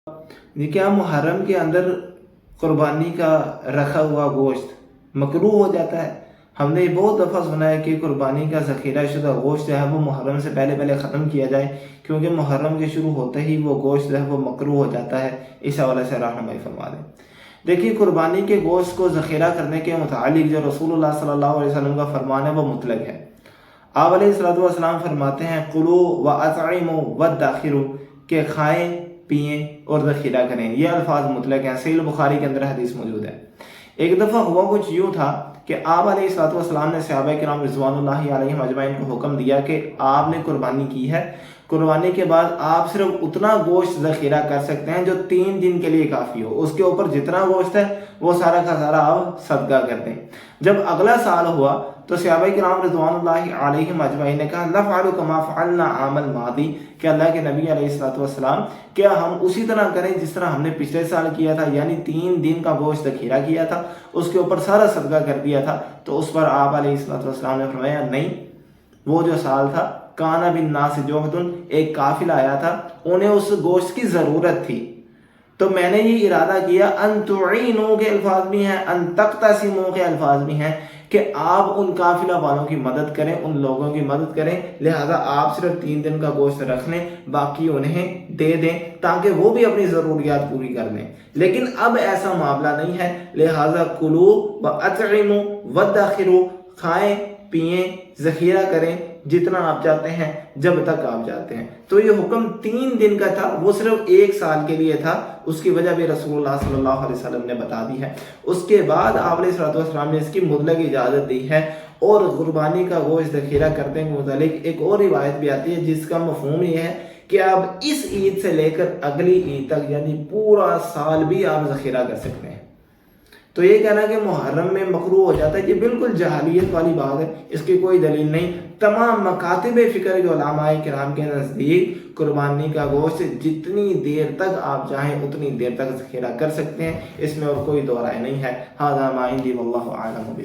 یہ क्या मुहर्रम के अंदर कुर्बानी का रखा हुआ गोश्त मकरूह हो जाता है। हमने बहुत दफ़ा सुना है कि कुर्बानी का ज़ख़ीरा शुदा गोश्त जो है वो मुहर्रम से पहले पहले ख़त्म किया जाए, क्योंकि मुहर्रम के शुरू होते ही वो गोश्त जो है वो मकरूह हो जाता है। इस हवाले से रहनुमाई फरमा दें। देखिए, कुर्बानी के गोश्त को ज़ख़ीरा करने के मुतालिक जो रसूलुल्लाह सल्लल्लाहु अलैहि वसल्लम का फरमान है वो मुतलक है। आप अलैहिस्सलातु वस्सलाम फरमाते हैं कुलू व अतइमू वद्दाखिरू, के खाएँ पिएँ और ज़ख़ीरा करें। ये अल्फाज मुतलक हैं। सहीह बुखारी के अंदर हदीस मौजूद है। एक दफ़ा हुआ कुछ यूँ था कि आप अलैहिस्सलातु वस्सलाम ने सहाबा किराम रिज़वानुल्लाहि अलैहिम अजमईन को हुक्म दिया कि आपने कुर्बानी की है, कुर्बानी के बाद आप सिर्फ उतना गोश्त ज़ख़ीरा कर सकते हैं जो 3 दिन के लिए काफ़ी हो। उसके ऊपर जितना गोश्त है वो सारा का सारा आप सदका कर दें। जब अगला साल हुआ तो सहाबा किराम रिज़वानुल्लाहि अलैहिम अजमईन ने कहा लफ़अलु कमा फ़अलना आमल मादी, कि अल्लाह के नबी अलैहिस्सलातु वस्सलाम क्या हम उसी तरह करें जिस तरह हमने पिछले साल किया था, यानी 3 दिन का गोश्त ज़ख़ीरा किया था, उसके ऊपर सारा सदका कर दिया था। तो उस पर आप अलैहिस्सलातु वस्सलाम ने फरमाया नहीं, वो जो साल था काना बिन नास जोहदुन, एक काफिला आया था, उन्हें उस गोश्त की ज़रूरत थी, तो मैंने ये इरादा किया अन तुईनू के अल्फाज भी हैं, अन तक़तसिमू के अल्फाज भी हैं कि आप उन काफिला वालों की मदद करें, उन लोगों की मदद करें, लिहाजा आप सिर्फ 3 दिन का गोश्त रख लें, बाकी उन्हें दे दें ताकि वो भी अपनी ज़रूरियात पूरी कर लें। लेकिन अब ऐसा मामला नहीं है, लिहाजा कुलू व अतइमू वद्दाखिरू, खाएं पिएं ज़ख़ीरा करें जितना आप चाहते हैं जब तक आप चाहते हैं। तो ये हुक्म 3 दिन का था, वो सिर्फ 1 साल के लिए था। उसकी वजह भी रसूलुल्लाह सल्लल्लाहु अलैहि वसल्लम ने बता दी है। उसके बाद आप अलैहिस्सलातु वस्सलाम ने इसकी मुतलक इजाज़त दी है। और कुर्बानी का गोश्त ज़ख़ीरा करने के मुतालिक एक और रिवायत भी आती है जिसका मफ़हूम ये है कि आप इस ईद से लेकर अगली ईद तक यानी पूरा साल भी आप ज़ख़ीरा कर सकते हैं। तो ये कहना कि मुहर्रम में मकरूह हो जाता है, ये बिल्कुल जहालियत वाली बात है, इसकी कोई दलील नहीं। तमाम मकातिब फ़िक्र के उलमाए किराम के नज़दीक कुर्बानी का गोश्त जितनी देर तक आप चाहें उतनी देर तक ज़ख़ीरा कर सकते हैं, इसमें और कोई दो राय नहीं है। हाज़ा मा इंदी वल्लाहु आलम।